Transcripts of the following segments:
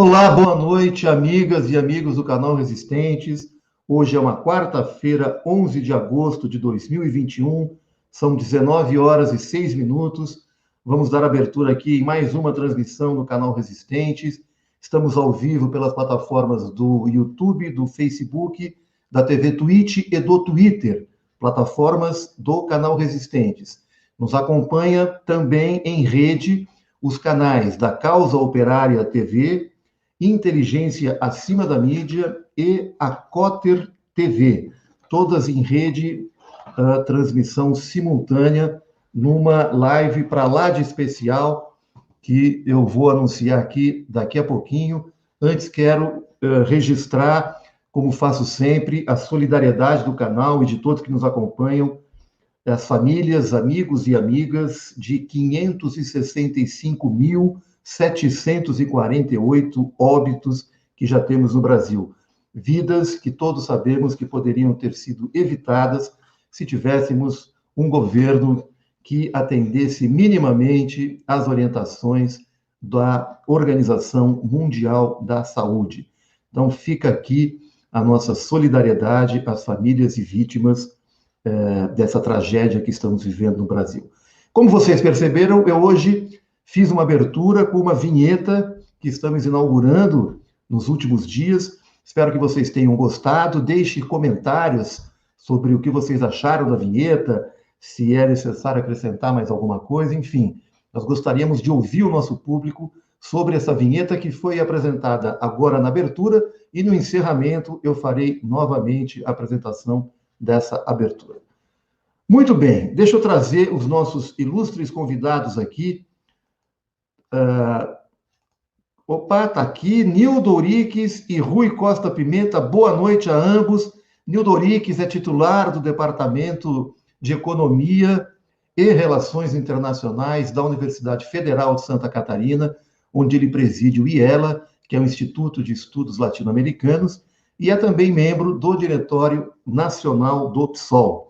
Olá, boa noite, amigas e amigos do canal Resistentes. Hoje é uma quarta-feira, 11 de agosto de 2021. São 19 horas e 6 minutos. Vamos dar abertura aqui em mais uma transmissão no canal Resistentes. Estamos ao vivo pelas plataformas do YouTube, do Facebook, da TV Twitch e do Twitter, plataformas do canal Resistentes. Nos acompanha também em rede os canais da Causa Operária TV, Inteligência Acima da Mídia e a Cotter TV, todas em rede, transmissão simultânea, numa live para lá de especial, que eu vou anunciar aqui daqui a pouquinho. Antes quero registrar, como faço sempre, a solidariedade do canal e de todos que nos acompanham, as famílias, amigos e amigas de 565.748 óbitos que já temos no Brasil. Vidas que todos sabemos que poderiam ter sido evitadas se tivéssemos um governo que atendesse minimamente às orientações da Organização Mundial da Saúde. Então, fica aqui a nossa solidariedade às famílias e vítimas dessa tragédia que estamos vivendo no Brasil. Como vocês perceberam, eu hoje fiz uma abertura com uma vinheta que estamos inaugurando nos últimos dias. Espero que vocês tenham gostado. Deixe comentários sobre o que vocês acharam da vinheta, se é necessário acrescentar mais alguma coisa, enfim. Nós gostaríamos de ouvir o nosso público sobre essa vinheta que foi apresentada agora na abertura, e no encerramento eu farei novamente a apresentação dessa abertura. Muito bem, deixa eu trazer os nossos ilustres convidados aqui. Tá aqui, Nildo Ouriques e Rui Costa Pimenta. Boa noite a ambos. Nildo Ouriques é titular do Departamento de Economia e Relações Internacionais da Universidade Federal de Santa Catarina, onde ele preside o IELA, que é o Instituto de Estudos Latino-Americanos, e é também membro do Diretório Nacional do PSOL.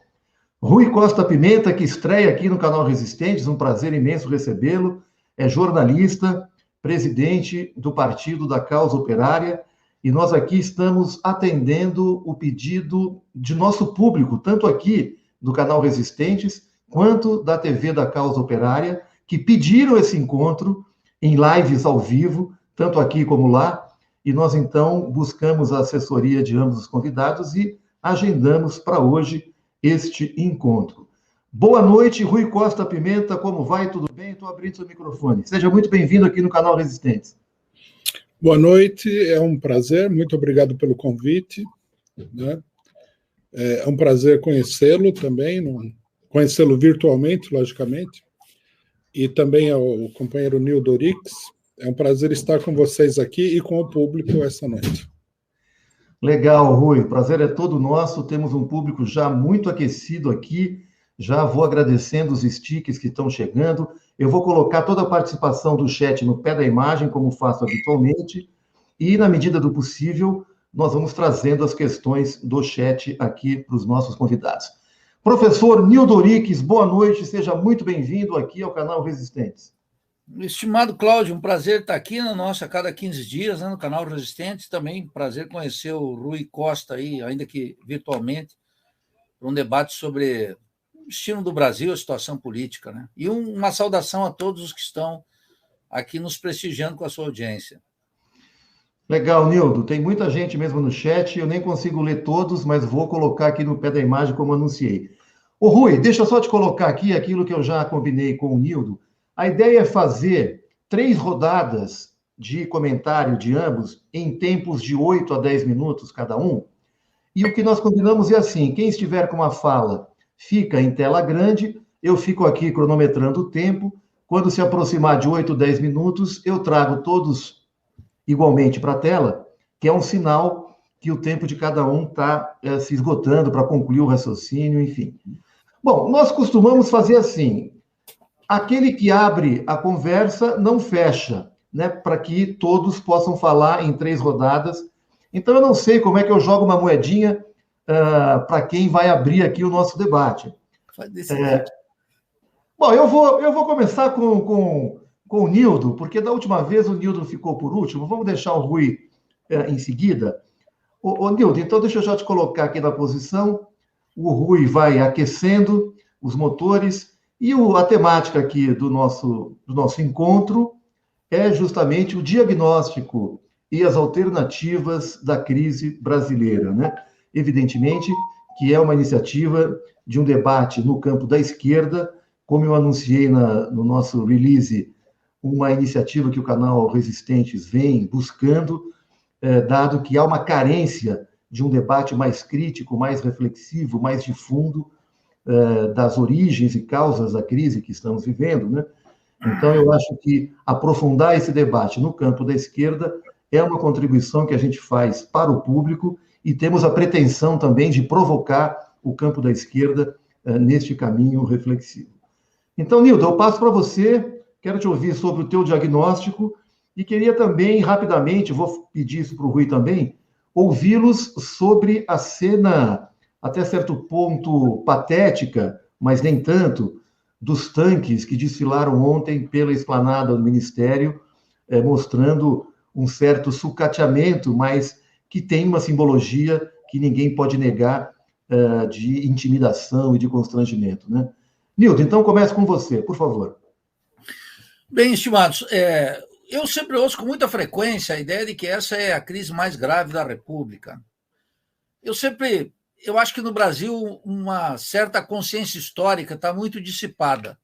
Rui Costa Pimenta, que estreia aqui no canal Resistentes, um prazer imenso recebê-lo, é jornalista, presidente do Partido da Causa Operária, e nós aqui estamos atendendo o pedido de nosso público, tanto aqui do canal Resistentes, quanto da TV da Causa Operária, que pediram esse encontro em lives ao vivo, tanto aqui como lá, e nós, então, buscamos a assessoria de ambos os convidados e agendamos para hoje este encontro. Boa noite, Rui Costa Pimenta, como vai? Tudo bem? Estou abrindo seu microfone. Seja muito bem-vindo aqui no canal Resistentes. Boa noite, é um prazer, muito obrigado pelo convite, né? É um prazer conhecê-lo também, conhecê-lo virtualmente, logicamente, e também ao companheiro Nildo Ouriques. É um prazer estar com vocês aqui e com o público essa noite. Legal, Rui. O prazer é todo nosso. Temos um público já muito aquecido aqui. Já vou agradecendo os stickers que estão chegando. Eu vou colocar toda a participação do chat no pé da imagem, como faço habitualmente. E, na medida do possível, nós vamos trazendo as questões do chat aqui para os nossos convidados. Professor Nildo Ouriques, boa noite. Seja muito bem-vindo aqui ao canal Resistentes. Estimado Cláudio, um prazer estar aqui no nosso a cada 15 dias, né, no canal Resistentes. Também prazer conhecer o Rui Costa aí, ainda que virtualmente, para um debate sobre o destino do Brasil, a situação política, né? E uma saudação a todos os que estão aqui nos prestigiando com a sua audiência. Legal, Nildo. Tem muita gente mesmo no chat, eu nem consigo ler todos, mas vou colocar aqui no pé da imagem como anunciei. Ô Rui, deixa eu só te colocar aqui aquilo que eu já combinei com o Nildo. A ideia é fazer 3 rodadas de comentário de ambos em tempos de 8 a 10 minutos cada um. E o que nós combinamos é assim, quem estiver com uma fala fica em tela grande, eu fico aqui cronometrando o tempo. Quando se aproximar de 8 a 10 minutos, eu trago todos igualmente para a tela, que é um sinal que o tempo de cada um está se esgotando para concluir o raciocínio, enfim. Bom, nós costumamos fazer assim, aquele que abre a conversa não fecha, né, para que todos possam falar em 3 rodadas. Então, eu não sei como é que eu jogo uma moedinha para quem vai abrir aqui o nosso debate. Bom, eu vou começar com com o Nildo, porque da última vez o Nildo ficou por último. Vamos deixar o Rui em seguida. Ô, Nildo, então deixa eu já te colocar aqui na posição. O Rui vai aquecendo os motores e a temática aqui do nosso encontro é justamente o diagnóstico e as alternativas da crise brasileira, né? Evidentemente que é uma iniciativa de um debate no campo da esquerda, como eu anunciei no nosso release, uma iniciativa que o canal Resistentes vem buscando, dado que há uma carência de um debate mais crítico, mais reflexivo, mais de fundo, das origens e causas da crise que estamos vivendo, né? Então, eu acho que aprofundar esse debate no campo da esquerda é uma contribuição que a gente faz para o público e temos a pretensão também de provocar o campo da esquerda neste caminho reflexivo. Então, Nildo, eu passo para você, quero te ouvir sobre o teu diagnóstico e queria também, rapidamente, vou pedir isso para o Rui também, ouvi-los sobre a cena, até certo ponto, patética, mas nem tanto, dos tanques que desfilaram ontem pela esplanada do Ministério, mostrando um certo sucateamento, mas que tem uma simbologia que ninguém pode negar, de intimidação e de constrangimento, né? Nildo, então começa com você, por favor. Bem, estimados, eu sempre ouço com muita frequência a ideia de que essa é a crise mais grave da República. Eu acho que no Brasil uma certa consciência histórica está muito dissipada.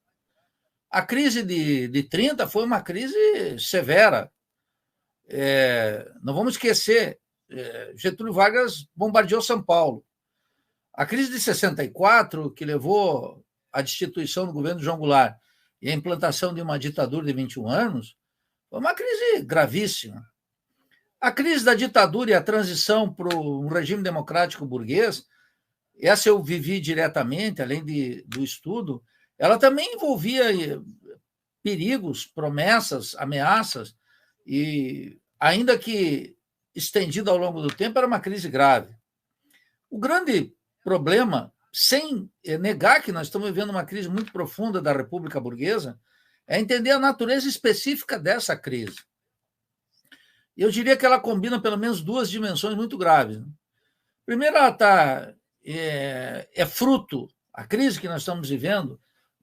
A crise de 30 foi uma crise severa. Não vamos esquecer, Getúlio Vargas bombardeou São Paulo. A crise de 64, que levou à destituição do governo de João Goulart e a implantação de uma ditadura de 21 anos, foi uma crise gravíssima. A crise da ditadura e a transição para um regime democrático burguês, essa eu vivi diretamente, além do estudo, ela também envolvia perigos, promessas, ameaças, e ainda que estendida ao longo do tempo, era uma crise grave. O grande problema, sem negar que nós estamos vivendo uma crise muito profunda da República Burguesa, é entender a natureza específica dessa crise. Eu diria que ela combina pelo menos duas dimensões muito graves. Primeiro, ela é fruto, a crise que nós estamos vivendo,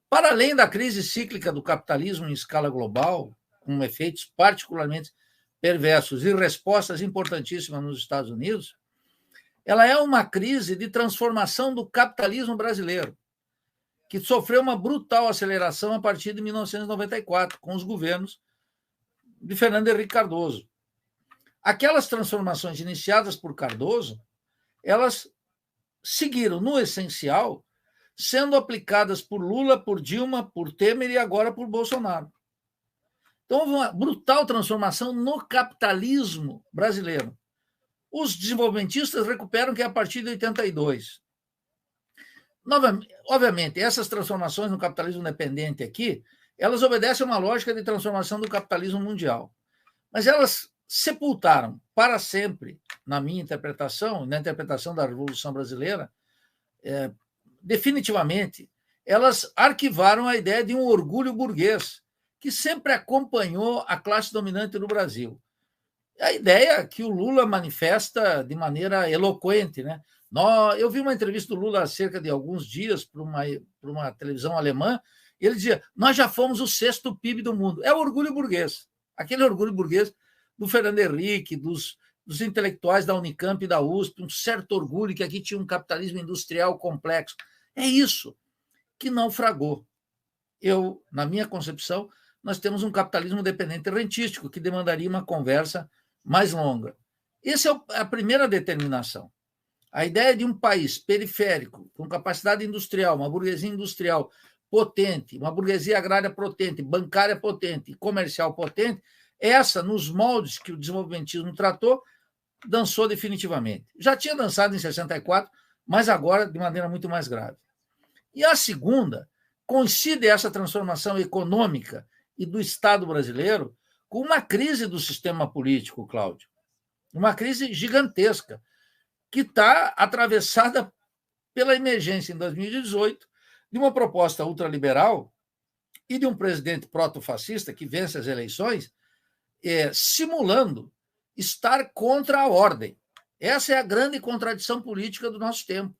para além da crise cíclica do capitalismo em escala global, com efeitos particularmente perversos e respostas importantíssimas nos Estados Unidos, ela é uma crise de transformação do capitalismo brasileiro, que sofreu uma brutal aceleração a partir de 1994, com os governos de Fernando Henrique Cardoso. Aquelas transformações iniciadas por Cardoso, elas seguiram, no essencial, sendo aplicadas por Lula, por Dilma, por Temer e agora por Bolsonaro. Então, houve uma brutal transformação no capitalismo brasileiro. Os desenvolvimentistas recuperam que é a partir de 82. Obviamente, essas transformações no capitalismo dependente aqui, elas obedecem a uma lógica de transformação do capitalismo mundial. Mas elas sepultaram para sempre, na minha interpretação, na interpretação da Revolução Brasileira, definitivamente, elas arquivaram a ideia de um orgulho burguês, que sempre acompanhou a classe dominante no Brasil. A ideia que o Lula manifesta de maneira eloquente, né? Eu vi uma entrevista do Lula há cerca de alguns dias para uma televisão alemã, e ele dizia: nós já fomos o 6º PIB do mundo. É o orgulho burguês, aquele orgulho burguês do Fernando Henrique, dos intelectuais da Unicamp e da USP, um certo orgulho que aqui tinha um capitalismo industrial complexo. É isso que naufragou. Na minha concepção, nós temos um capitalismo dependente rentístico, que demandaria uma conversa mais longa. Essa é a primeira determinação. A ideia de um país periférico, com capacidade industrial, uma burguesia industrial potente, uma burguesia agrária potente, bancária potente, comercial potente, essa, nos moldes que o desenvolvimentismo tratou, dançou definitivamente. Já tinha dançado em 64, mas agora de maneira muito mais grave. E a segunda, coincide essa transformação econômica e do Estado brasileiro com uma crise do sistema político, Cláudio. Uma crise gigantesca, que está atravessada pela emergência, em 2018, de uma proposta ultraliberal e de um presidente proto-fascista que vence as eleições, simulando estar contra a ordem. Essa é a grande contradição política do nosso tempo.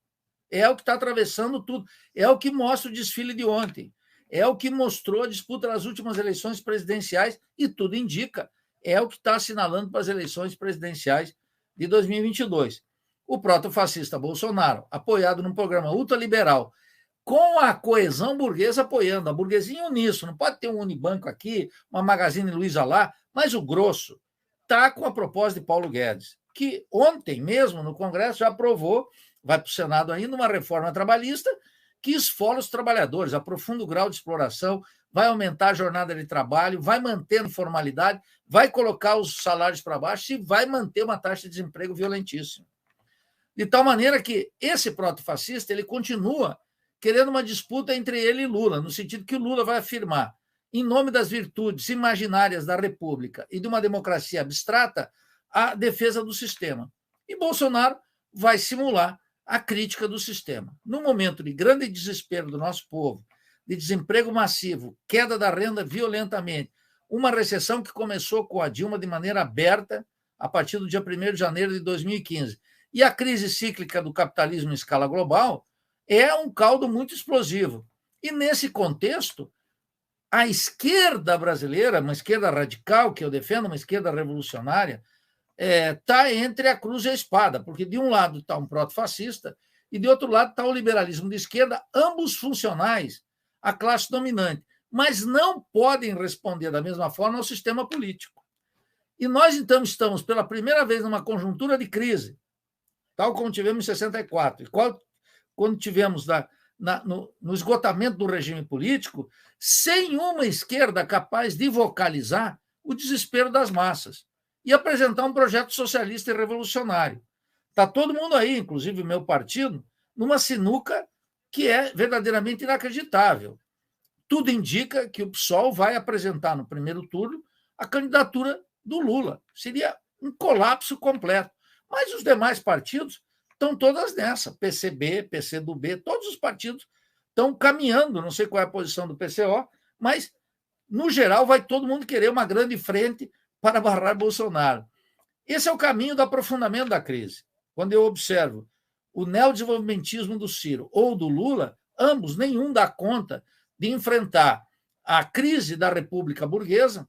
É o que está atravessando tudo. É o que mostra o desfile de ontem. É o que mostrou a disputa das últimas eleições presidenciais e tudo indica. É o que está assinalando para as eleições presidenciais de 2022. O proto-fascista Bolsonaro, apoiado num programa ultraliberal, com a coesão burguesa apoiando, a burguesia em uníssono. Não pode ter um Unibanco aqui, uma Magazine Luiza lá, mas o grosso está com a proposta de Paulo Guedes, que ontem mesmo no Congresso já aprovou, vai para o Senado ainda, uma reforma trabalhista que esfola os trabalhadores, aprofunda o grau de exploração, vai aumentar a jornada de trabalho, vai manter a informalidade, vai colocar os salários para baixo e vai manter uma taxa de desemprego violentíssima. De tal maneira que esse proto-fascista ele continua querendo uma disputa entre ele e Lula, no sentido que o Lula vai afirmar, em nome das virtudes imaginárias da República e de uma democracia abstrata, a defesa do sistema. E Bolsonaro vai simular a crítica do sistema. No momento de grande desespero do nosso povo, de desemprego massivo, queda da renda violentamente, uma recessão que começou com a Dilma de maneira aberta a partir do dia 1º de janeiro de 2015, e a crise cíclica do capitalismo em escala global, é um caldo muito explosivo. E, nesse contexto, a esquerda brasileira, uma esquerda radical, que eu defendo, uma esquerda revolucionária, está entre a cruz e a espada, porque de um lado está um proto-fascista e de outro lado está o liberalismo de esquerda, ambos funcionais à classe dominante, mas não podem responder da mesma forma ao sistema político. E nós, então, estamos pela primeira vez numa conjuntura de crise, tal como tivemos em 64, e quando tivemos no esgotamento do regime político, sem uma esquerda capaz de vocalizar o desespero das massas e apresentar um projeto socialista e revolucionário. Está todo mundo aí, inclusive o meu partido, numa sinuca que é verdadeiramente inacreditável. Tudo indica que o PSOL vai apresentar no primeiro turno a candidatura do Lula. Seria um colapso completo. Mas os demais partidos estão todas nessa. PCB, PCdoB, todos os partidos estão caminhando. Não sei qual é a posição do PCO, mas, no geral, vai todo mundo querer uma grande frente para barrar Bolsonaro. Esse é o caminho do aprofundamento da crise. Quando eu observo o neodesenvolvimentismo do Ciro ou do Lula, ambos, nenhum dá conta de enfrentar a crise da República Burguesa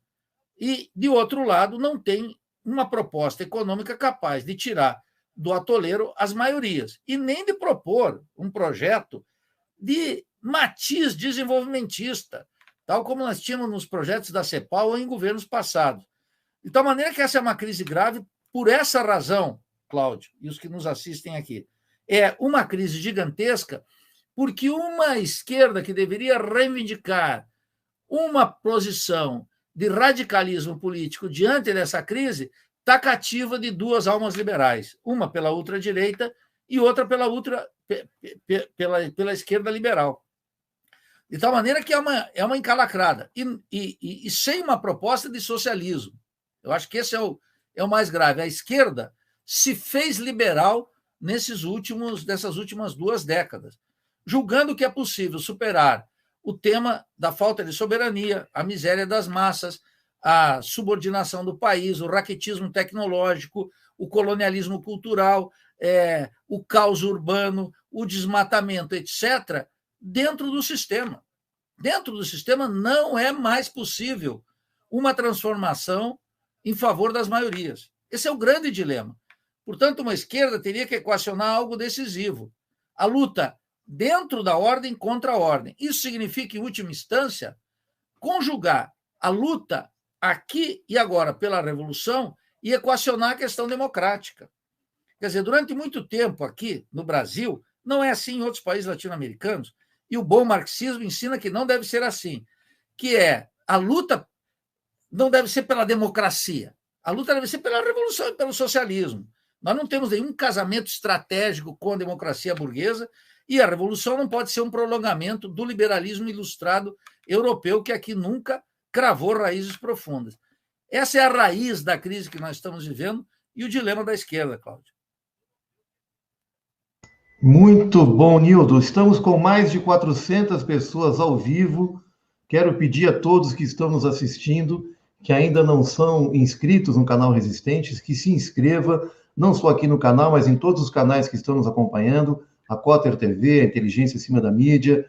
e, de outro lado, não tem uma proposta econômica capaz de tirar do atoleiro as maiorias e nem de propor um projeto de matiz desenvolvimentista, tal como nós tínhamos nos projetos da CEPAL ou em governos passados. De tal maneira que essa é uma crise grave por essa razão, Cláudio, e os que nos assistem aqui. É uma crise gigantesca porque uma esquerda que deveria reivindicar uma posição de radicalismo político diante dessa crise está cativa de duas almas liberais, uma pela ultradireita e outra pela esquerda liberal. De tal maneira que é uma encalacrada e sem uma proposta de socialismo. Eu acho que esse é o mais grave. A esquerda se fez liberal dessas últimas 2 décadas, julgando que é possível superar o tema da falta de soberania, a miséria das massas, a subordinação do país, o raquetismo tecnológico, o colonialismo cultural, o caos urbano, o desmatamento, etc., dentro do sistema. Dentro do sistema não é mais possível uma transformação em favor das maiorias. Esse é o grande dilema. Portanto, uma esquerda teria que equacionar algo decisivo. A luta dentro da ordem contra a ordem. Isso significa, em última instância, conjugar a luta aqui e agora pela revolução e equacionar a questão democrática. Quer dizer, durante muito tempo aqui no Brasil, não é assim em outros países latino-americanos, e o bom marxismo ensina que não deve ser assim, que a luta não deve ser pela democracia, a luta deve ser pela revolução e pelo socialismo. Nós não temos nenhum casamento estratégico com a democracia burguesa e a revolução não pode ser um prolongamento do liberalismo ilustrado europeu, que aqui nunca cravou raízes profundas. Essa é a raiz da crise que nós estamos vivendo e o dilema da esquerda, Cláudio. Muito bom, Nildo. Estamos com mais de 400 pessoas ao vivo Quero pedir a todos que estão nos assistindo, que ainda não são inscritos no canal Resistentes, que se inscreva, não só aqui no canal, mas em todos os canais que estão nos acompanhando, a Cotter TV, a Inteligência Acima da Mídia,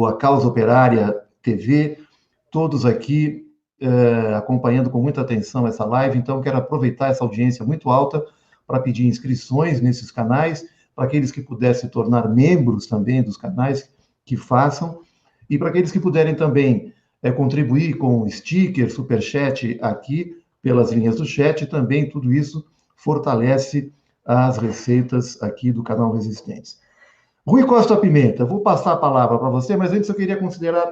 a Causa Operária TV, todos aqui acompanhando com muita atenção essa live. Então, quero aproveitar essa audiência muito alta para pedir inscrições nesses canais, para aqueles que puderem se tornar membros também dos canais, que façam, e para aqueles que puderem também contribuir com sticker, superchat aqui, pelas linhas do chat, também tudo isso fortalece as receitas aqui do canal Resistentes. Rui Costa Pimenta, vou passar a palavra para você, mas antes eu queria considerar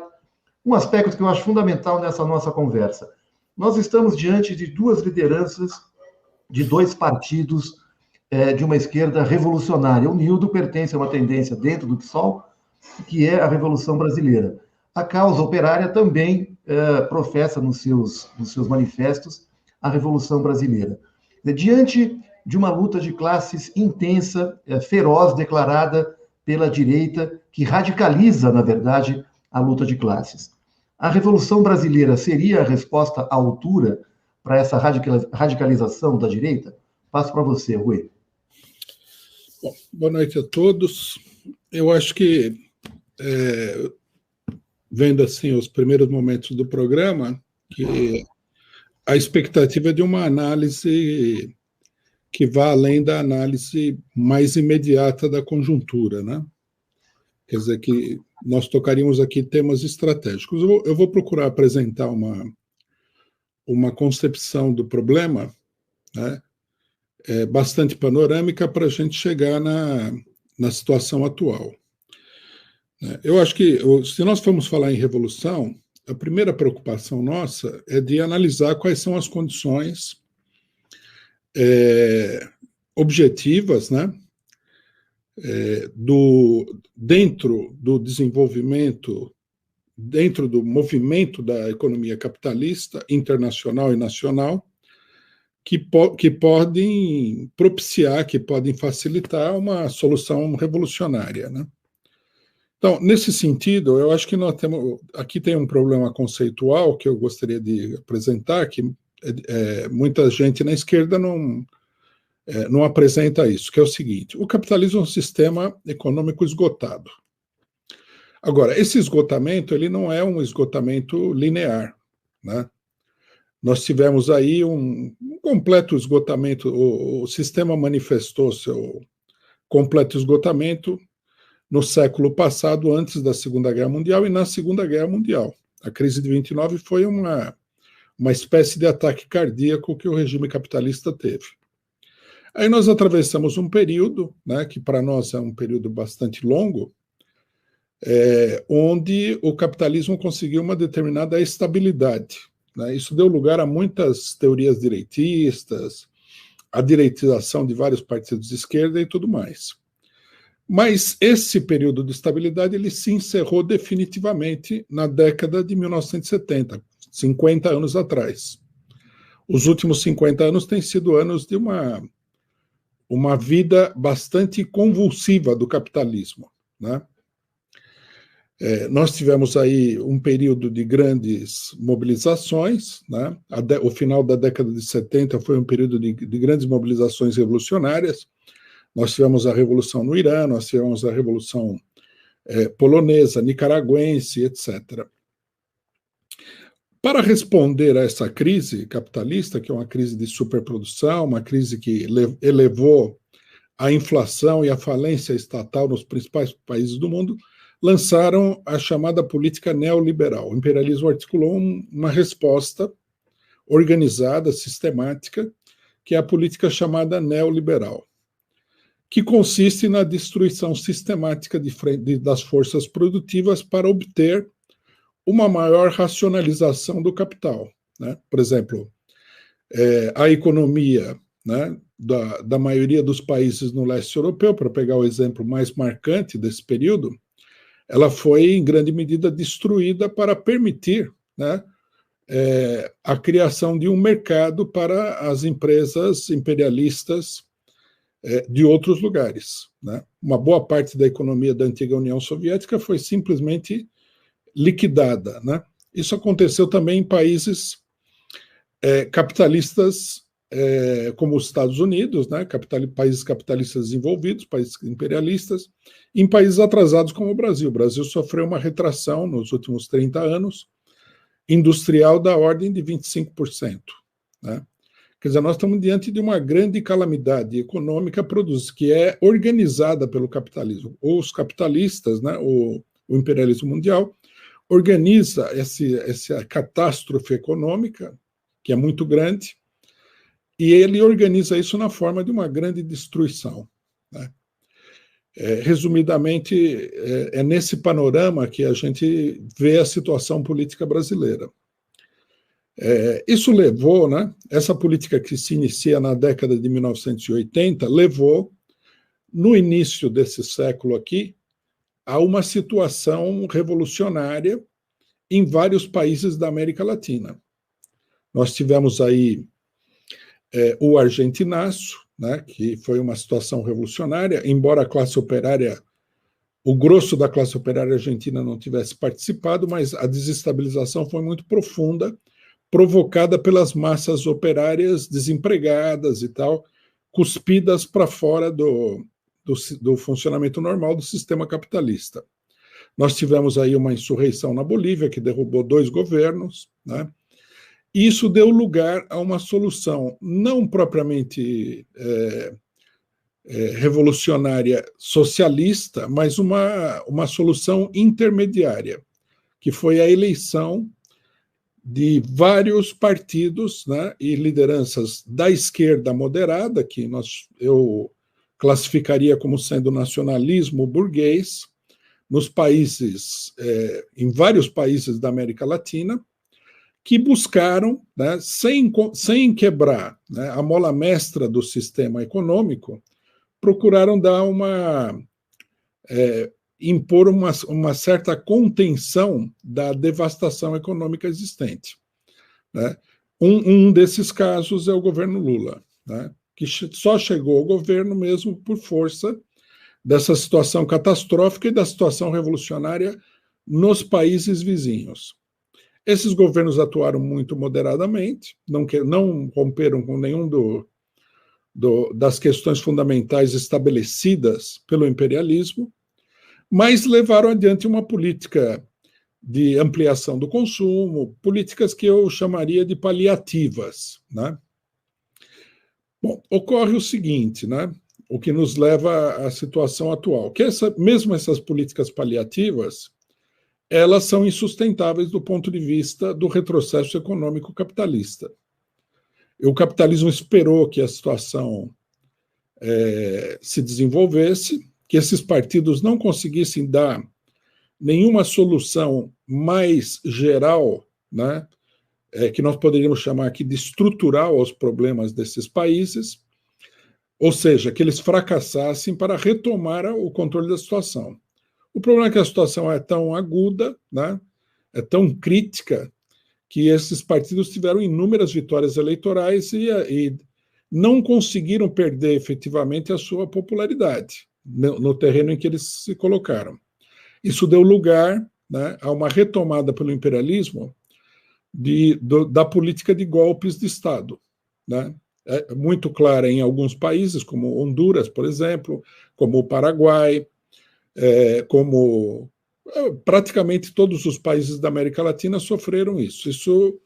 um aspecto que eu acho fundamental nessa nossa conversa. Nós estamos diante de duas lideranças de dois partidos de uma esquerda revolucionária. O Nildo pertence a uma tendência dentro do PSOL, que é a Revolução Brasileira. A Causa Operária também professa nos seus manifestos a Revolução Brasileira. Diante de uma luta de classes intensa, feroz, declarada pela direita, que radicaliza, na verdade, a luta de classes. A Revolução Brasileira seria a resposta à altura para essa radicalização da direita? Passo para você, Rui. Bom, boa noite a todos. Eu acho que, vendo assim os primeiros momentos do programa, que a expectativa é de uma análise que vá além da análise mais imediata da conjuntura, né? Quer dizer, que nós tocaríamos aqui temas estratégicos. Eu vou procurar apresentar uma concepção do problema, né, bastante panorâmica para a gente chegar na situação atual. Eu acho que, se nós formos falar em revolução, a primeira preocupação nossa é de analisar quais são as condições objetivas, né, dentro do desenvolvimento, dentro do movimento da economia capitalista, internacional e nacional, que podem propiciar, que podem facilitar uma solução revolucionária, né? Então, nesse sentido, eu acho que nós temos, aqui tem um problema conceitual que eu gostaria de apresentar, que muita gente na esquerda não apresenta isso, que é o seguinte: o capitalismo é um sistema econômico esgotado. Agora, esse esgotamento, ele não é um esgotamento linear, né? Nós tivemos aí um completo esgotamento, o sistema manifestou seu completo esgotamento no século passado, antes da Segunda Guerra Mundial e na Segunda Guerra Mundial. A crise de 29 foi uma espécie de ataque cardíaco que o regime capitalista teve. Aí nós atravessamos um período, né, que para nós é um período bastante longo, onde o capitalismo conseguiu uma determinada estabilidade, né? Isso deu lugar a muitas teorias direitistas, a direitização de vários partidos de esquerda e tudo mais. Mas esse período de estabilidade ele se encerrou definitivamente na década de 1970, 50 anos atrás. Os últimos 50 anos têm sido anos de uma vida bastante convulsiva do capitalismo, né? Nós tivemos aí um período de grandes mobilizações, né? O final da década de 70 foi um período de grandes mobilizações revolucionárias. Nós tivemos a Revolução no Irã, nós tivemos a Revolução polonesa, nicaragüense, etc. Para responder a essa crise capitalista, que é uma crise de superprodução, uma crise que elevou a inflação e a falência estatal nos principais países do mundo, lançaram a chamada política neoliberal. O imperialismo articulou uma resposta organizada, sistemática, que é a política chamada neoliberal, que consiste na destruição sistemática das forças produtivas para obter uma maior racionalização do capital, né? Por exemplo, a economia, né, da maioria dos países no leste europeu, para pegar o exemplo mais marcante desse período, ela foi, em grande medida, destruída para permitir, né, a criação de um mercado para as empresas imperialistas de outros lugares, né? Uma boa parte da economia da antiga União Soviética foi simplesmente liquidada, né? Isso aconteceu também em países capitalistas como os Estados Unidos, né? Países capitalistas desenvolvidos, países imperialistas, em países atrasados como o Brasil. O Brasil sofreu uma retração nos últimos 30 anos, industrial da ordem de 25%. Né? Quer dizer, nós estamos diante de uma grande calamidade econômica que é organizada pelo capitalismo. Os capitalistas, né, o imperialismo mundial, organiza essa catástrofe econômica, que é muito grande, e ele organiza isso na forma de uma grande destruição. Né? Resumidamente, é nesse panorama que a gente vê a situação política brasileira. Isso levou, né, essa política que se inicia na década de 1980, levou, no início desse século aqui, a uma situação revolucionária em vários países da América Latina. Nós tivemos aí o argentinaço, né, que foi uma situação revolucionária, embora a classe operária, o grosso da classe operária argentina não tivesse participado, mas a desestabilização foi muito profunda, provocada pelas massas operárias desempregadas e tal, cuspidas para fora do funcionamento normal do sistema capitalista. Nós tivemos aí uma insurreição na Bolívia, que derrubou 2 governos, né? Isso deu lugar a uma solução não propriamente revolucionária socialista, mas uma solução intermediária, que foi a eleição de vários partidos, né, e lideranças da esquerda moderada, que eu classificaria como sendo nacionalismo burguês, nos países, em vários países da América Latina, que buscaram, né, sem quebrar, né, a mola mestra do sistema econômico, procuraram dar impor uma certa contenção da devastação econômica existente. Né? Um desses casos é o governo Lula, né, que só chegou ao governo mesmo por força dessa situação catastrófica e da situação revolucionária nos países vizinhos. Esses governos atuaram muito moderadamente, não romperam com nenhum das questões fundamentais estabelecidas pelo imperialismo, mas levaram adiante uma política de ampliação do consumo, políticas que eu chamaria de paliativas. Né? Bom, ocorre o seguinte, né? O que nos leva à situação atual, que mesmo essas políticas paliativas, elas são insustentáveis do ponto de vista do retrocesso econômico capitalista. O capitalismo esperou que a situação se desenvolvesse, que esses partidos não conseguissem dar nenhuma solução mais geral, né, que nós poderíamos chamar aqui de estrutural aos problemas desses países, ou seja, que eles fracassassem para retomar o controle da situação. O problema é que a situação é tão aguda, né, é tão crítica, que esses partidos tiveram inúmeras vitórias eleitorais e não conseguiram perder efetivamente a sua popularidade no terreno em que eles se colocaram. Isso deu lugar, né, a uma retomada pelo imperialismo da política de golpes de Estado. Né? É muito clara em alguns países, como Honduras, por exemplo, como o Paraguai, como praticamente todos os países da América Latina sofreram isso. Isso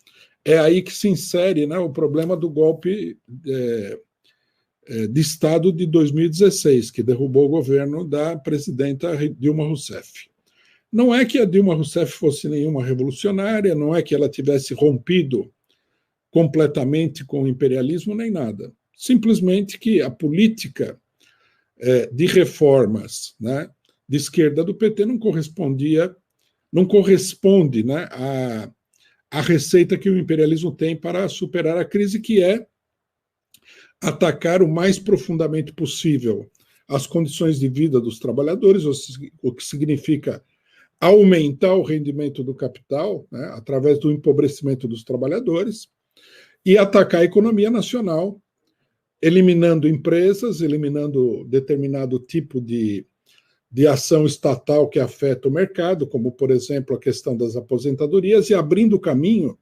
é aí que se insere, né, o problema do golpe de Estado de 2016, que derrubou o governo da presidenta Dilma Rousseff. Não é que a Dilma Rousseff fosse nenhuma revolucionária, não é que ela tivesse rompido completamente com o imperialismo, nem nada. Simplesmente que a política de reformas, né, de esquerda do PT não corresponde, né, à receita que o imperialismo tem para superar a crise, que é atacar o mais profundamente possível as condições de vida dos trabalhadores, o que significa aumentar o rendimento do capital, né, através do empobrecimento dos trabalhadores, e atacar a economia nacional, eliminando empresas, eliminando determinado tipo de de ação estatal que afeta o mercado, como, por exemplo, a questão das aposentadorias, e abrindo caminho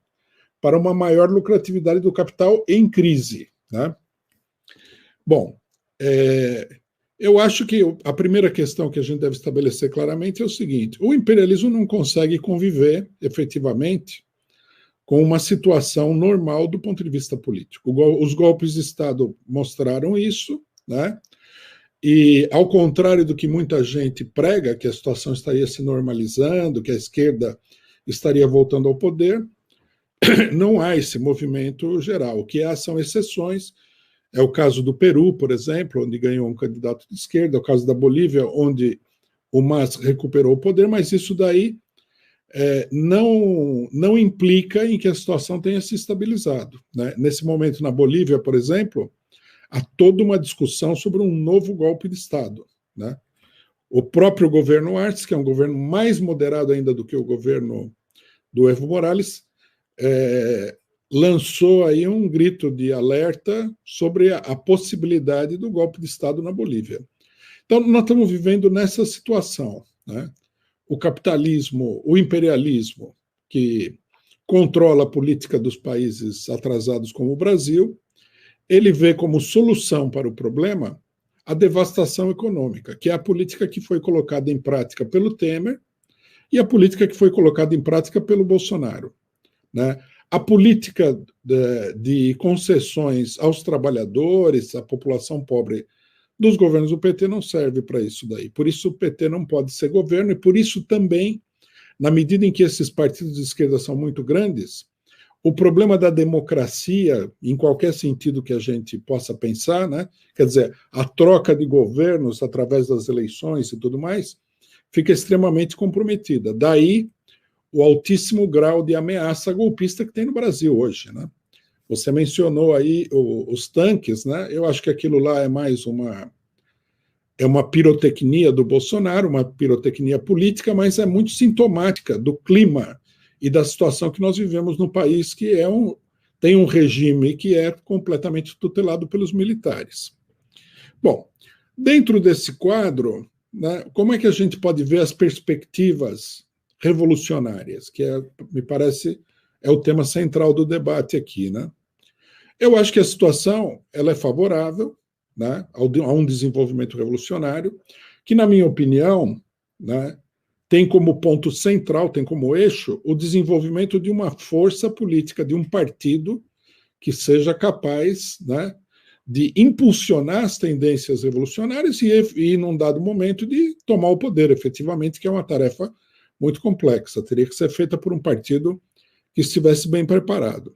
para uma maior lucratividade do capital em crise, né? Bom, eu acho que a primeira questão que a gente deve estabelecer claramente é o seguinte: o imperialismo não consegue conviver efetivamente com uma situação normal do ponto de vista político. Os golpes de Estado mostraram isso, né? E, ao contrário do que muita gente prega, que a situação estaria se normalizando, que a esquerda estaria voltando ao poder, não há esse movimento geral. O que há são exceções. É o caso do Peru, por exemplo, onde ganhou um candidato de esquerda, é o caso da Bolívia, onde o MAS recuperou o poder, mas isso daí não implica em que a situação tenha se estabilizado, né? Nesse momento, na Bolívia, por exemplo, há toda uma discussão sobre um novo golpe de Estado, né? O próprio governo Arce, que é um governo mais moderado ainda do que o governo do Evo Morales, lançou aí um grito de alerta sobre a possibilidade do golpe de Estado na Bolívia. Então, nós estamos vivendo nessa situação, né? O capitalismo, o imperialismo, que controla a política dos países atrasados como o Brasil, ele vê como solução para o problema a devastação econômica, que é a política que foi colocada em prática pelo Temer e a política que foi colocada em prática pelo Bolsonaro, né? A política de concessões aos trabalhadores, à população pobre dos governos do PT não serve para isso daí. Por isso o PT não pode ser governo e por isso também, na medida em que esses partidos de esquerda são muito grandes, o problema da democracia, em qualquer sentido que a gente possa pensar, né? Quer dizer, a troca de governos através das eleições e tudo mais, fica extremamente comprometida. Daí o altíssimo grau de ameaça golpista que tem no Brasil hoje, né? Você mencionou aí os tanques, né? Eu acho que aquilo lá é mais uma pirotecnia do Bolsonaro, uma pirotecnia política, mas é muito sintomática do clima e da situação que nós vivemos no país, que tem um regime que é completamente tutelado pelos militares. Bom, dentro desse quadro, né, como é que a gente pode ver as perspectivas revolucionárias, que me parece é o tema central do debate aqui, né? Eu acho que a situação ela é favorável, né, a um desenvolvimento revolucionário, que, na minha opinião, né, tem como ponto central, tem como eixo, o desenvolvimento de uma força política, de um partido que seja capaz, né, de impulsionar as tendências revolucionárias e, num dado momento, de tomar o poder, efetivamente, que é uma tarefa muito complexa. Teria que ser feita por um partido que estivesse bem preparado.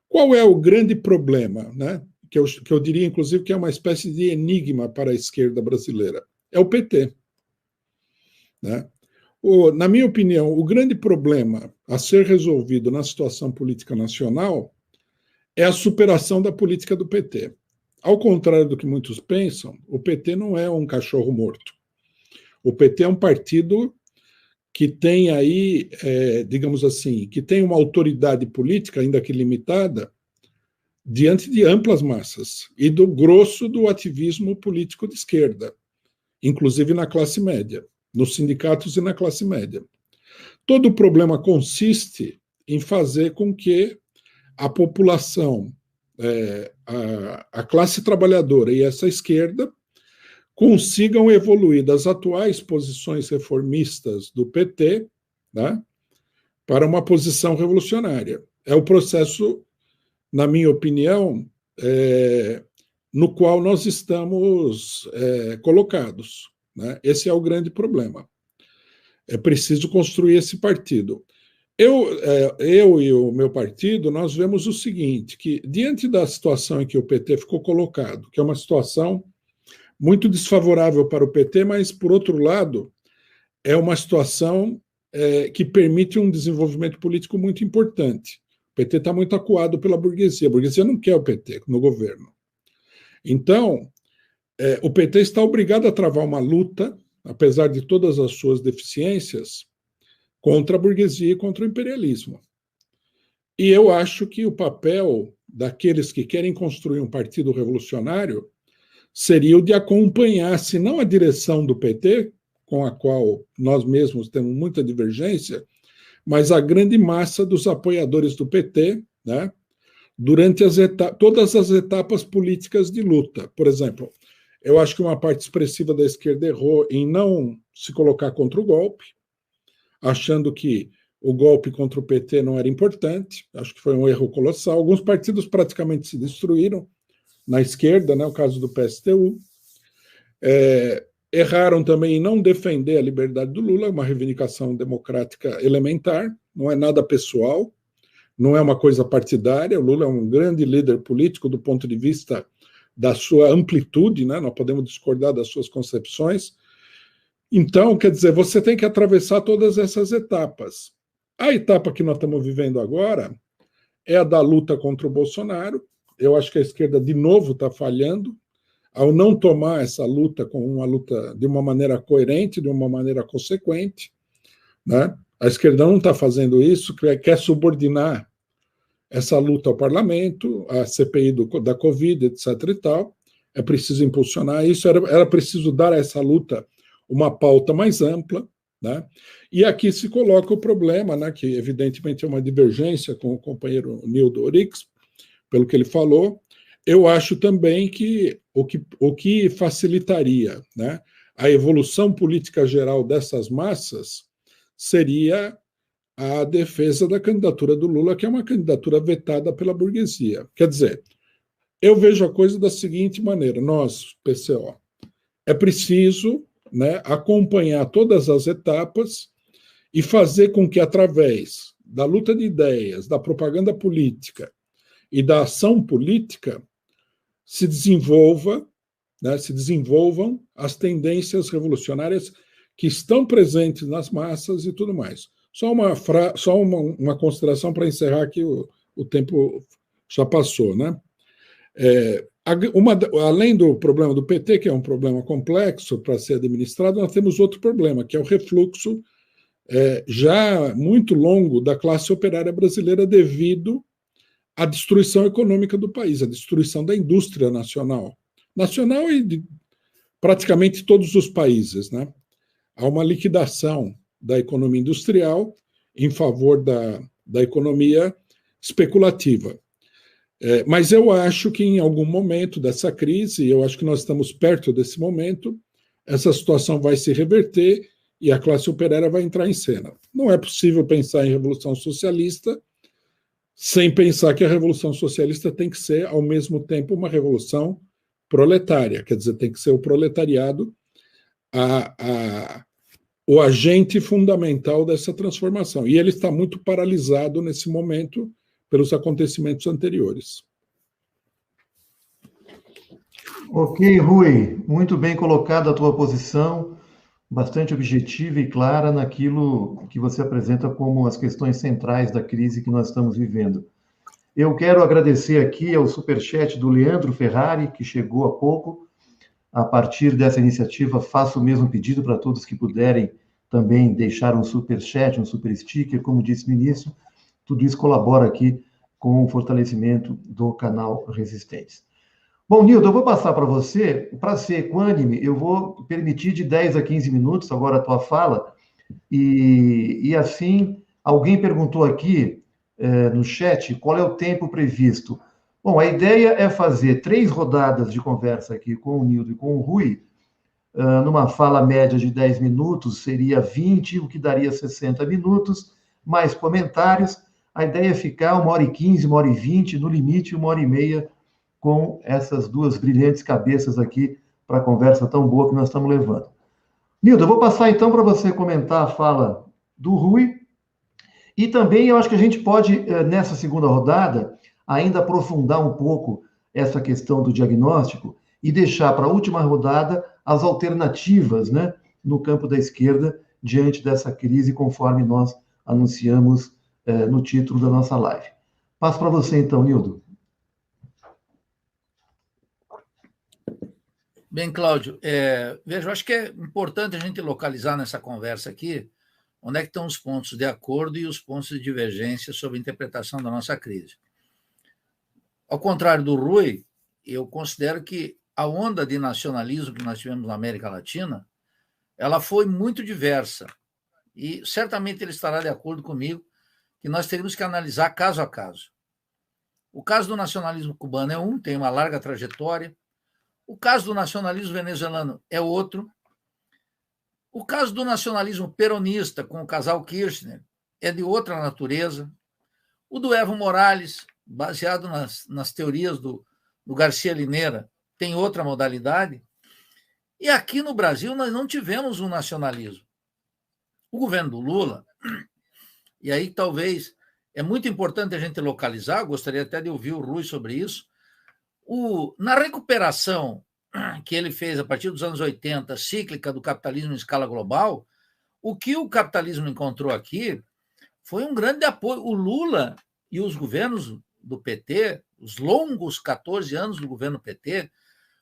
Qual é o grande problema, né? Que eu diria, inclusive, que é uma espécie de enigma para a esquerda brasileira? É o PT. Né? Na minha opinião, o grande problema a ser resolvido na situação política nacional é a superação da política do PT. Ao contrário do que muitos pensam, o PT não é um cachorro morto. O PT é um partido que tem aí, digamos assim, que tem uma autoridade política, ainda que limitada, diante de amplas massas e do grosso do ativismo político de esquerda, inclusive na classe média, nos sindicatos e na classe média. Todo o problema consiste em fazer com que a população, a classe trabalhadora e essa esquerda consigam evoluir das atuais posições reformistas do PT, né, para uma posição revolucionária. É o processo, na minha opinião, no qual nós estamos colocados. Né? Esse é o grande problema. É preciso construir esse partido. Eu e o meu partido, nós vemos o seguinte, que diante da situação em que o PT ficou colocado, que é uma situação muito desfavorável para o PT, mas, por outro lado, é uma situação que permite um desenvolvimento político muito importante. O PT está muito acuado pela burguesia. A burguesia não quer o PT no governo. Então, o PT está obrigado a travar uma luta, apesar de todas as suas deficiências, contra a burguesia e contra o imperialismo. E eu acho que o papel daqueles que querem construir um partido revolucionário seria o de acompanhar, se não a direção do PT, com a qual nós mesmos temos muita divergência, mas a grande massa dos apoiadores do PT, né, durante todas as etapas políticas de luta. Por exemplo, eu acho que uma parte expressiva da esquerda errou em não se colocar contra o golpe, achando que o golpe contra o PT não era importante. Acho que foi um erro colossal. Alguns partidos praticamente se destruíram na esquerda, né, o caso do PSTU. Erraram também em não defender a liberdade do Lula, uma reivindicação democrática elementar, não é nada pessoal, não é uma coisa partidária. O Lula é um grande líder político do ponto de vista da sua amplitude, né? Nós podemos discordar das suas concepções. Então, quer dizer, você tem que atravessar todas essas etapas. A etapa que nós estamos vivendo agora é a da luta contra o Bolsonaro. Eu acho que a esquerda, de novo, está falhando ao não tomar essa luta como uma luta de uma maneira coerente, de uma maneira consequente, né? A esquerda não está fazendo isso, quer subordinar essa luta ao parlamento, a CPI da Covid, etc. e tal. É preciso impulsionar isso, era preciso dar a essa luta uma pauta mais ampla, né? E aqui se coloca o problema, né, que evidentemente é uma divergência com o companheiro Nildo Orix, pelo que ele falou. Eu acho também que o que facilitaria, né, a evolução política geral dessas massas seria a defesa da candidatura do Lula, que é uma candidatura vetada pela burguesia. Quer dizer, eu vejo a coisa da seguinte maneira: nós, PCO, é preciso, né, acompanhar todas as etapas e fazer com que, através da luta de ideias, da propaganda política e da ação política, se desenvolvam as tendências revolucionárias que estão presentes nas massas e tudo mais. Só uma consideração para encerrar, que o tempo já passou, né? Além do problema do PT, que é um problema complexo para ser administrado, nós temos outro problema, que é o refluxo já muito longo da classe operária brasileira devido à destruição econômica do país, a destruição da indústria nacional e de praticamente todos os países, né? Há uma liquidação da economia industrial em favor da economia especulativa. Mas eu acho que em algum momento dessa crise, eu acho que nós estamos perto desse momento, essa situação vai se reverter e a classe operária vai entrar em cena. Não é possível pensar em revolução socialista sem pensar que a revolução socialista tem que ser, ao mesmo tempo, uma revolução proletária, quer dizer, tem que ser o proletariado o agente fundamental dessa transformação. E ele está muito paralisado nesse momento pelos acontecimentos anteriores. Ok, Rui, muito bem colocada a tua posição, bastante objetiva e clara naquilo que você apresenta como as questões centrais da crise que nós estamos vivendo. Eu quero agradecer aqui ao superchat do Leandro Ferrari, que chegou há pouco. A partir dessa iniciativa, faço o mesmo pedido para todos que puderem também deixar um superchat, um super sticker, como disse no início. Tudo isso colabora aqui com o fortalecimento do canal Resistentes. Bom, Nildo, eu vou passar para você, para ser equânime, eu vou permitir de 10 a 15 minutos agora a tua fala, e assim, alguém perguntou aqui no chat qual é o tempo previsto. Bom, a ideia é fazer 3 rodadas de conversa aqui com o Nildo e com o Rui, numa fala média de 10 minutos, seria 20, o que daria 60 minutos, mais comentários. A ideia é ficar 1h15, 1h20, no limite 1h30, com essas duas brilhantes cabeças aqui para a conversa tão boa que nós estamos levando. Nildo, eu vou passar então para você comentar a fala do Rui, e também eu acho que a gente pode, nessa segunda rodada, ainda aprofundar um pouco essa questão do diagnóstico e deixar para a última rodada as alternativas, né, no campo da esquerda diante dessa crise, conforme nós anunciamos no título da nossa live. Passo para você então, Nildo. Bem, Cláudio, veja, eu acho que é importante a gente localizar nessa conversa aqui onde é que estão os pontos de acordo e os pontos de divergência sobre a interpretação da nossa crise. Ao contrário do Rui, eu considero que a onda de nacionalismo que nós tivemos na América Latina ela foi muito diversa. E certamente ele estará de acordo comigo que nós teríamos que analisar caso a caso. O caso do nacionalismo cubano é um, tem uma larga trajetória. O caso do nacionalismo venezuelano é outro. O caso do nacionalismo peronista, com o casal Kirchner, é de outra natureza. O do Evo Morales, baseado nas teorias do Garcia Linera, tem outra modalidade. E aqui no Brasil nós não tivemos um nacionalismo. O governo do Lula, e aí talvez é muito importante a gente localizar, gostaria até de ouvir o Rui sobre isso, na recuperação que ele fez a partir dos anos 80, cíclica do capitalismo em escala global, o que o capitalismo encontrou aqui foi um grande apoio. O Lula e os governos do PT, os longos 14 anos do governo PT,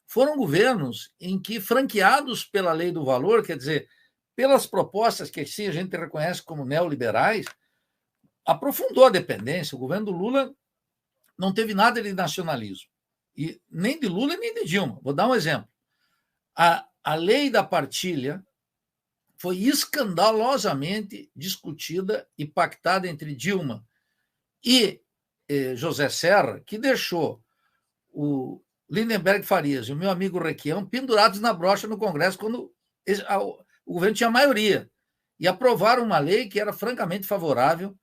foram governos em que, franqueados pela lei do valor, quer dizer, pelas propostas que sim, a gente reconhece como neoliberais, aprofundou a dependência. O governo do Lula não teve nada de nacionalismo, e nem de Lula nem de Dilma. Vou dar um exemplo. A lei da partilha foi escandalosamente discutida e pactada entre Dilma e José Serra, que deixou o Lindenberg Farias e o meu amigo Requião pendurados na brocha no Congresso quando o governo tinha maioria, e aprovaram uma lei que era francamente favorável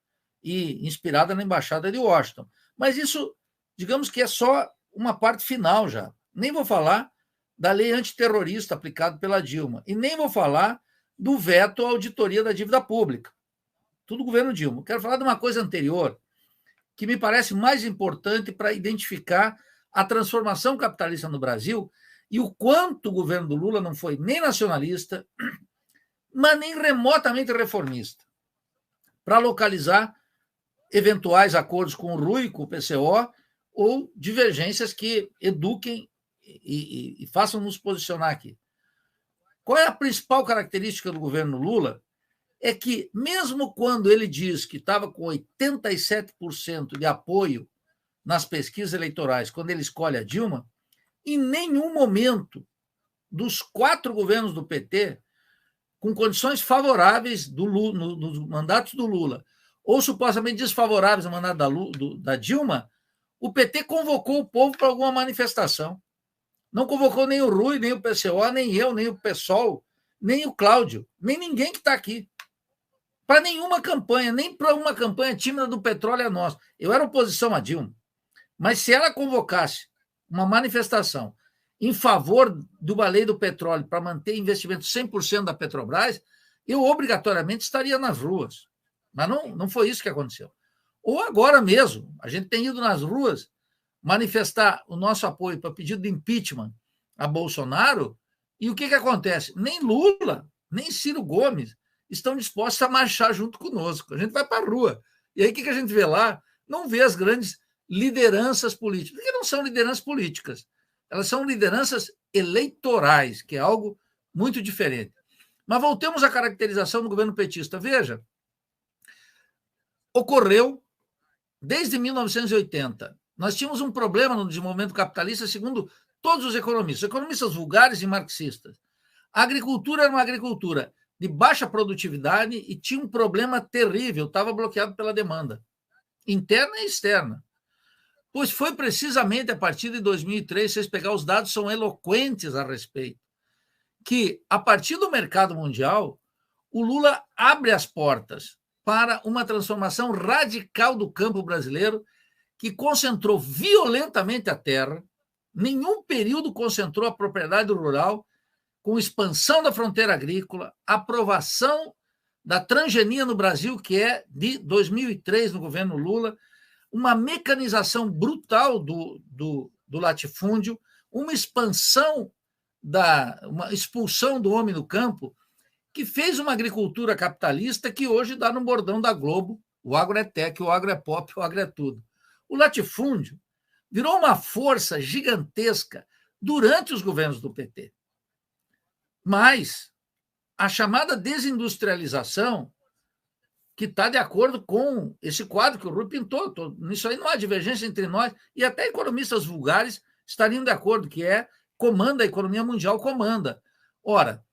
e inspirada na Embaixada de Washington. Mas isso, digamos que é só uma parte final já. Nem vou falar da lei antiterrorista aplicada pela Dilma, e nem vou falar do veto à auditoria da dívida pública. Tudo governo Dilma. Quero falar de uma coisa anterior, que me parece mais importante para identificar a transformação capitalista no Brasil e o quanto o governo do Lula não foi nem nacionalista, mas nem remotamente reformista, para localizar eventuais acordos com o Rui, com o PCO, ou divergências que eduquem e façam nos posicionar aqui. Qual é a principal característica do governo Lula? É que, mesmo quando ele diz que estava com 87% de apoio nas pesquisas eleitorais, quando ele escolhe a Dilma, em nenhum momento dos 4 governos do PT, com condições favoráveis nos mandatos do Lula, ou supostamente desfavoráveis no mandato da Dilma, o PT convocou o povo para alguma manifestação. Não convocou nem o Rui, nem o PCO, nem eu, nem o PSOL, nem o Cláudio, nem ninguém que está aqui. Para nenhuma campanha, nem para uma campanha tímida do petróleo é nosso. Eu era oposição a Dilma, mas se ela convocasse uma manifestação em favor de uma lei do petróleo para manter investimento 100% da Petrobras, eu obrigatoriamente estaria nas ruas. Mas não foi isso que aconteceu. Ou agora mesmo, a gente tem ido nas ruas manifestar o nosso apoio para pedido de impeachment a Bolsonaro, e o que acontece? Nem Lula, nem Ciro Gomes estão dispostos a marchar junto conosco. A gente vai para a rua. E aí o que a gente vê lá? Não vê as grandes lideranças políticas, porque não são lideranças políticas, elas são lideranças eleitorais, que é algo muito diferente. Mas voltemos à caracterização do governo petista. Veja, ocorreu desde 1980. Nós tínhamos um problema no desenvolvimento capitalista, segundo todos os economistas vulgares e marxistas. A agricultura era uma agricultura de baixa produtividade e tinha um problema terrível, estava bloqueado pela demanda, interna e externa. Pois foi precisamente a partir de 2003, vocês pegar os dados, são eloquentes a respeito, que a partir do mercado mundial, o Lula abre as portas para uma transformação radical do campo brasileiro, que concentrou violentamente a terra, nenhum período concentrou a propriedade rural, com expansão da fronteira agrícola, aprovação da transgenia no Brasil, que é de 2003, no governo Lula, uma mecanização brutal do latifúndio, uma expansão, uma expulsão do homem do campo, que fez uma agricultura capitalista que hoje dá no bordão da Globo, o agro é tech, o agro é pop, o agro é tudo. O latifúndio virou uma força gigantesca durante os governos do PT. Mas a chamada desindustrialização, que está de acordo com esse quadro que o Rui pintou, nisso aí não há divergência entre nós, e até economistas vulgares estariam de acordo, que comanda a economia mundial, comanda. Ora,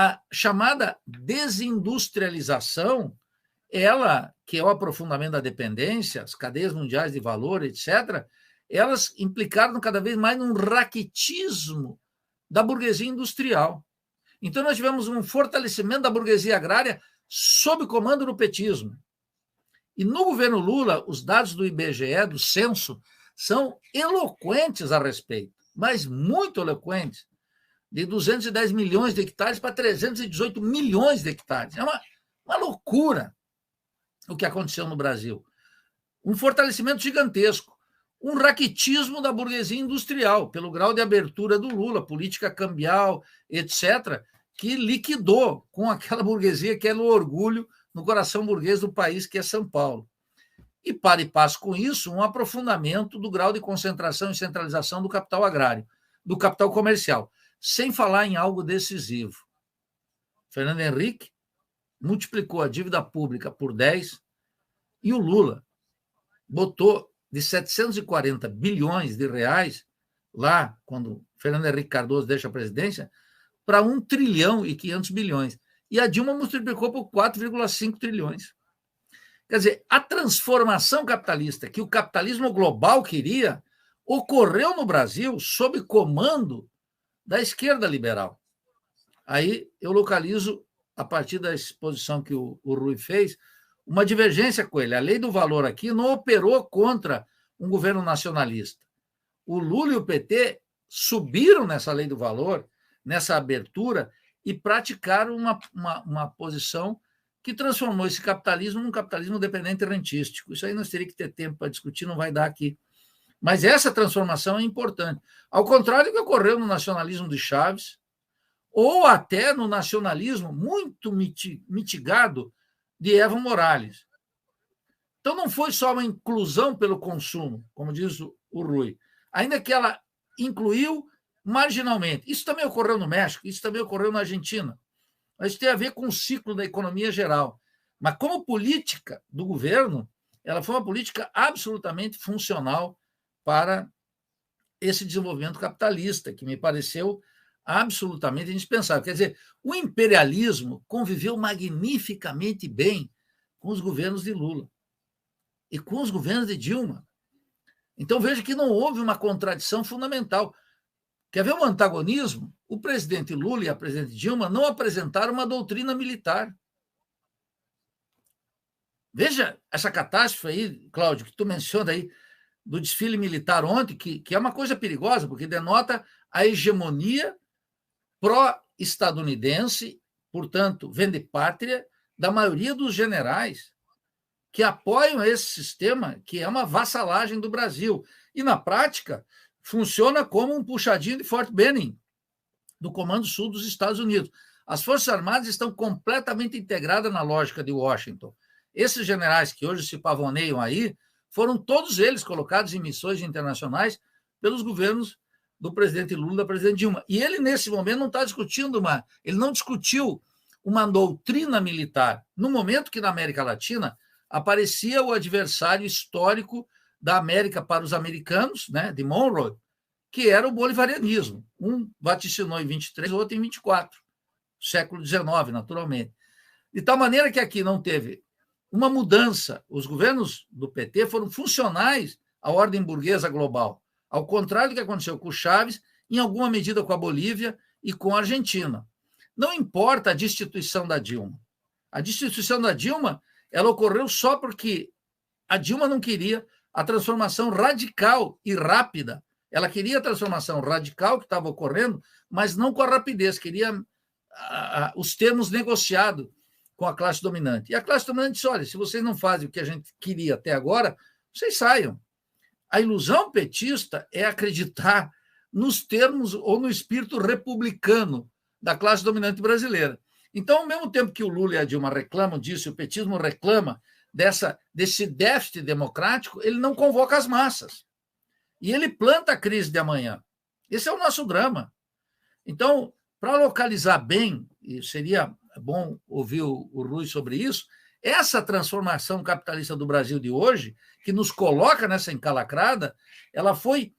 A chamada desindustrialização, ela, que é o aprofundamento da dependência, as cadeias mundiais de valor, etc., elas implicaram cada vez mais num raquitismo da burguesia industrial. Então, nós tivemos um fortalecimento da burguesia agrária sob comando do petismo. E no governo Lula, os dados do IBGE, do censo, são eloquentes a respeito, mas muito eloquentes, de 210 milhões de hectares para 318 milhões de hectares. É uma loucura o que aconteceu no Brasil. Um fortalecimento gigantesco, um raquitismo da burguesia industrial, pelo grau de abertura do Lula, política cambial, etc., que liquidou com aquela burguesia que é no orgulho, no coração burguês do país, que é São Paulo. E para e passo com isso, um aprofundamento do grau de concentração e centralização do capital agrário, do capital comercial, sem falar em algo decisivo. Fernando Henrique multiplicou a dívida pública por 10 e o Lula botou de 740 bilhões de reais, lá, quando Fernando Henrique Cardoso deixa a presidência, para 1 trilhão e 500 bilhões. E a Dilma multiplicou por 4,5 trilhões. Quer dizer, a transformação capitalista que o capitalismo global queria ocorreu no Brasil sob comando da esquerda liberal. Aí eu localizo, a partir da exposição que o Rui fez, uma divergência com ele. A lei do valor aqui não operou contra um governo nacionalista. O Lula e o PT subiram nessa lei do valor, nessa abertura, e praticaram uma posição que transformou esse capitalismo num capitalismo dependente e rentístico. Isso aí nós teríamos que ter tempo para discutir, não vai dar aqui. Mas essa transformação é importante. Ao contrário do que ocorreu no nacionalismo de Chaves, ou até no nacionalismo muito mitigado de Evo Morales. Então, não foi só uma inclusão pelo consumo, como diz o Rui, ainda que ela incluiu marginalmente. Isso também ocorreu no México, isso também ocorreu na Argentina. Mas isso tem a ver com o ciclo da economia geral. Mas, como política do governo, ela foi uma política absolutamente funcional para esse desenvolvimento capitalista, que me pareceu absolutamente indispensável. Quer dizer, o imperialismo conviveu magnificamente bem com os governos de Lula e com os governos de Dilma. Então, veja que não houve uma contradição fundamental. Quer ver um antagonismo? O presidente Lula e a presidente Dilma não apresentaram uma doutrina militar. Veja essa catástrofe aí, Cláudio, que tu menciona aí, do desfile militar ontem, que é uma coisa perigosa, porque denota a hegemonia pró-estadunidense, portanto, vende-pátria, da maioria dos generais que apoiam esse sistema, que é uma vassalagem do Brasil. E, na prática, funciona como um puxadinho de Fort Benning, do Comando Sul dos Estados Unidos. As Forças Armadas estão completamente integradas na lógica de Washington. Esses generais que hoje se pavoneiam aí, foram todos eles colocados em missões internacionais pelos governos do presidente Lula e da presidente Dilma. E ele, nesse momento, não está discutindo ele não discutiu uma doutrina militar, no momento que na América Latina aparecia o adversário histórico da América para os americanos, né, de Monroe, que era o bolivarianismo. Um vaticinou em 23, o outro em 24, século XIX, naturalmente. De tal maneira que aqui não teve uma mudança. Os governos do PT foram funcionais à ordem burguesa global, ao contrário do que aconteceu com o Chaves, em alguma medida com a Bolívia e com a Argentina. Não importa a destituição da Dilma. A destituição da Dilma, ela ocorreu só porque a Dilma não queria a transformação radical e rápida. Ela queria a transformação radical que estava ocorrendo, mas não com a rapidez, queria os termos negociados com a classe dominante. E a classe dominante disse, olha, se vocês não fazem o que a gente queria até agora, vocês saiam. A ilusão petista é acreditar nos termos ou no espírito republicano da classe dominante brasileira. Então, ao mesmo tempo que o Lula e a Dilma reclamam disso, o petismo reclama desse déficit democrático, ele não convoca as massas. E ele planta a crise de amanhã. Esse é o nosso drama. Então, para localizar bem, e seria bom ouvir o Rui sobre isso, essa transformação capitalista do Brasil de hoje, que nos coloca nessa encalacrada, ela foi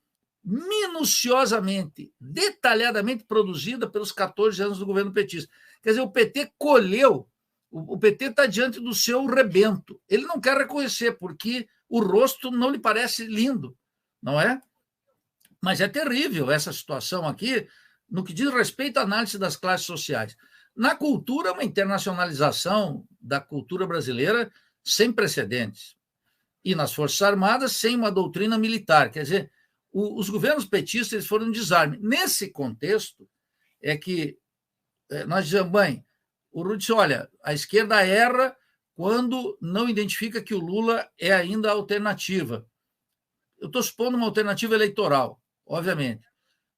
minuciosamente, detalhadamente produzida pelos 14 anos do governo petista. Quer dizer, o PT colheu, o PT está diante do seu rebento. Ele não quer reconhecer, porque o rosto não lhe parece lindo, não é? Mas é terrível essa situação aqui, no que diz respeito à análise das classes sociais. Na cultura, uma internacionalização da cultura brasileira sem precedentes. E nas Forças Armadas, sem uma doutrina militar. Quer dizer, os governos petistas eles foram um desarme. Nesse contexto, é que nós dizemos, bem, o Rui disse, olha, a esquerda erra quando não identifica que o Lula é ainda a alternativa. Eu estou supondo uma alternativa eleitoral, obviamente.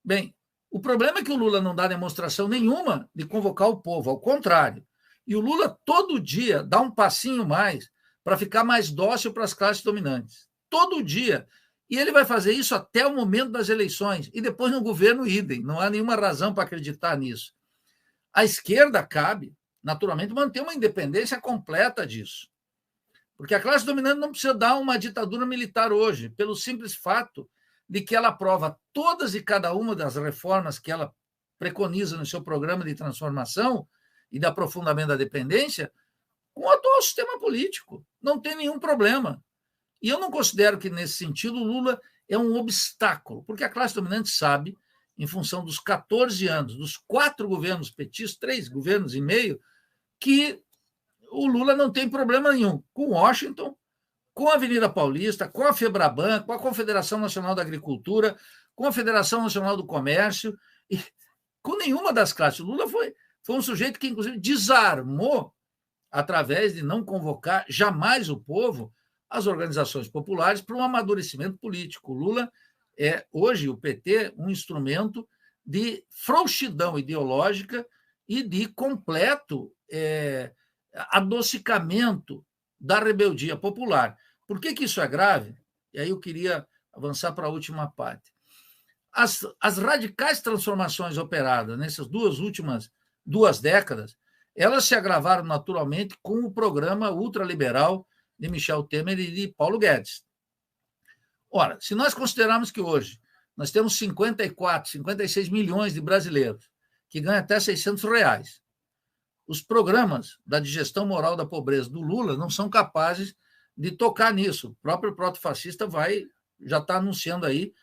Bem, o problema é que o Lula não dá demonstração nenhuma de convocar o povo, ao contrário. E o Lula, todo dia, dá um passinho mais para ficar mais dócil para as classes dominantes. Todo dia. E ele vai fazer isso até o momento das eleições. E depois no governo, idem. Não há nenhuma razão para acreditar nisso. A esquerda cabe, naturalmente, manter uma independência completa disso. Porque a classe dominante não precisa dar uma ditadura militar hoje, pelo simples fato de que ela aprova todas e cada uma das reformas que ela preconiza no seu programa de transformação e de aprofundamento da dependência com o atual sistema político. Não tem nenhum problema. E eu não considero que, nesse sentido, o Lula é um obstáculo, porque a classe dominante sabe, em função dos 14 anos, dos 4 governos petistas, 3 governos e meio, que o Lula não tem problema nenhum com Washington, com a Avenida Paulista, com a Febraban, com a Confederação Nacional da Agricultura, com a Federação Nacional do Comércio, e com nenhuma das classes. O Lula foi um sujeito que, inclusive, desarmou, através de não convocar jamais o povo, as organizações populares, para um amadurecimento político. O Lula é, hoje, o PT, um instrumento de frouxidão ideológica e de completo adocicamento da rebeldia popular. Por que isso é grave? E aí eu queria avançar para a última parte. As radicais transformações operadas nessas últimas 2 décadas, elas se agravaram naturalmente com o programa ultraliberal de Michel Temer e de Paulo Guedes. Ora, se nós considerarmos que hoje nós temos 56 milhões de brasileiros que ganham até R$600, os programas da digestão moral da pobreza do Lula não são capazes de tocar nisso. O próprio proto-fascista já está anunciando aí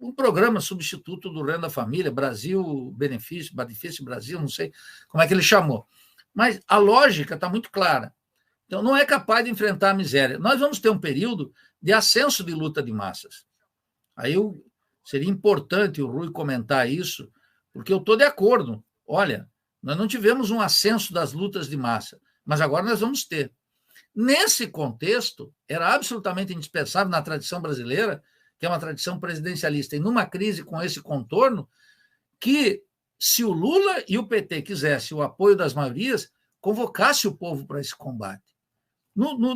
um programa substituto do Renda Família, Brasil Benefício Brasil, não sei como é que ele chamou. Mas a lógica está muito clara. Então, não é capaz de enfrentar a miséria. Nós vamos ter um período de ascenso de luta de massas. Aí seria importante o Rui comentar isso, porque eu estou de acordo. Olha, nós não tivemos um ascenso das lutas de massa, mas agora nós vamos ter. Nesse contexto, era absolutamente indispensável na tradição brasileira, que é uma tradição presidencialista, e numa crise com esse contorno, que se o Lula e o PT quisessem o apoio das maiorias, convocasse o povo para esse combate.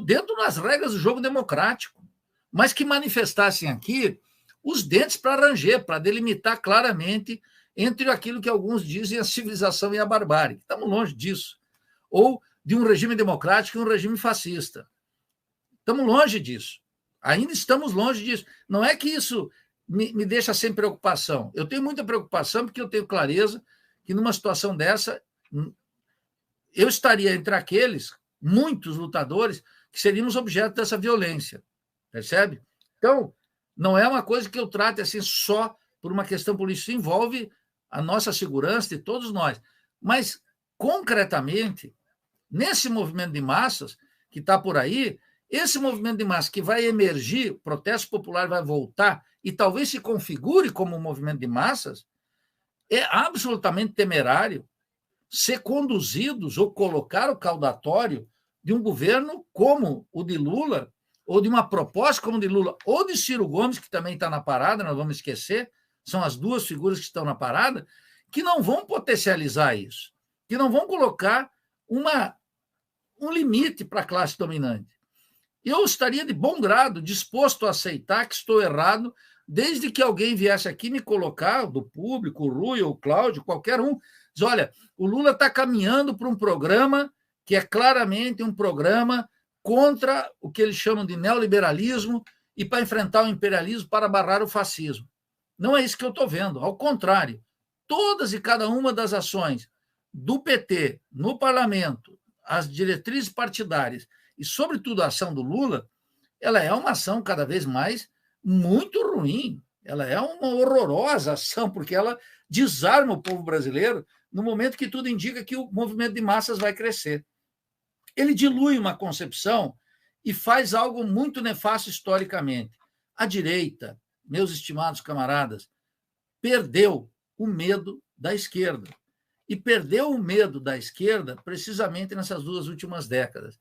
Dentro das regras do jogo democrático, mas que manifestassem aqui os dentes para ranger, para delimitar claramente entre aquilo que alguns dizem a civilização e a barbárie. Estamos longe disso. Ou de um regime democrático e um regime fascista. Estamos longe disso. Ainda estamos longe disso. Não é que isso me deixa sem preocupação. Eu tenho muita preocupação porque eu tenho clareza que numa situação dessa eu estaria entre aqueles, muitos lutadores, que seríamos objeto dessa violência. Percebe? Então, não é uma coisa que eu trate assim só por uma questão política. Isso envolve a nossa segurança de todos nós. Mas, concretamente, nesse movimento de massas que está por aí, esse movimento de massa que vai emergir, o protesto popular vai voltar e talvez se configure como um movimento de massas, é absolutamente temerário ser conduzidos ou colocar o caudatório de um governo como o de Lula, ou de uma proposta como de Lula, ou de Ciro Gomes, que também está na parada, nós vamos esquecer, são as 2 figuras que estão na parada, que não vão potencializar isso, que não vão colocar um limite para a classe dominante. Eu estaria de bom grado disposto a aceitar que estou errado, desde que alguém viesse aqui me colocar, do público, o Rui ou o Cláudio, qualquer um, diz, olha, o Lula está caminhando para um programa que é claramente um programa contra o que eles chamam de neoliberalismo e para enfrentar o imperialismo, para barrar o fascismo. Não é isso que eu estou vendo. Ao contrário, todas e cada uma das ações do PT no parlamento, as diretrizes partidárias e, sobretudo, a ação do Lula, ela é uma ação cada vez mais muito ruim. Ela é uma horrorosa ação, porque ela desarma o povo brasileiro no momento que tudo indica que o movimento de massas vai crescer. Ele dilui uma concepção e faz algo muito nefasto historicamente. A direita, meus estimados camaradas, perdeu o medo da esquerda. E perdeu o medo da esquerda precisamente nessas 2 últimas décadas.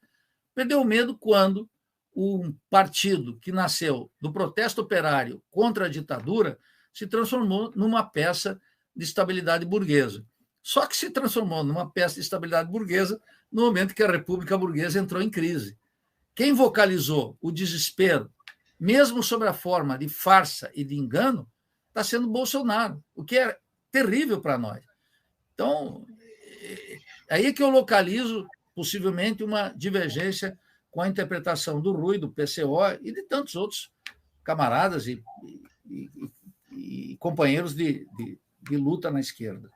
Perdeu o medo quando um partido que nasceu do protesto operário contra a ditadura se transformou numa peça de estabilidade burguesa. Só que se transformou numa peça de estabilidade burguesa no momento que a República Burguesa entrou em crise. Quem vocalizou o desespero, mesmo sob a forma de farsa e de engano, está sendo Bolsonaro, o que é terrível para nós. Então, aí é que eu localizo, possivelmente, uma divergência com a interpretação do Rui, do PCO e de tantos outros camaradas e companheiros de luta na esquerda.